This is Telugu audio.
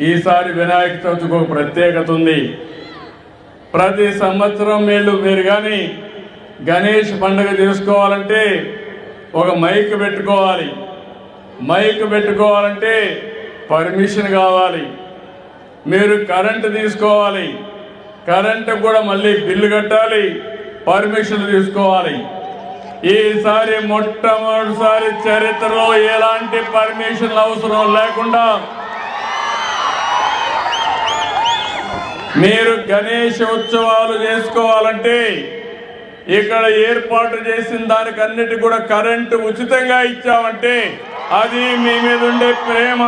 ఈసారి వినాయక చవితికి ఒక ప్రత్యేకత ఉంది. ప్రతి సంవత్సరం మీరు కానీ గణేష్ పండుగ చేసుకోవాలంటే ఒక మైక్ పెట్టుకోవాలి. మైక్ పెట్టుకోవాలంటే పర్మిషన్ కావాలి. మీరు కరెంటు తీసుకోవాలి, కరెంటు కూడా మళ్ళీ బిల్లు కట్టాలి, పర్మిషన్ తీసుకోవాలి. ఈసారి మొట్టమొదటిసారి చరిత్రలో ఎలాంటి పర్మిషన్ అవసరం లేకుండా మీరు గణేష్ ఉత్సవాలు చేసుకోవాలంటే ఇక్కడ ఏర్పాటు చేసిన దానికన్నిటి కూడా కరెంటు ఉచితంగా ఇచ్చామంటే అది మీ మీద ఉండే ప్రేమ.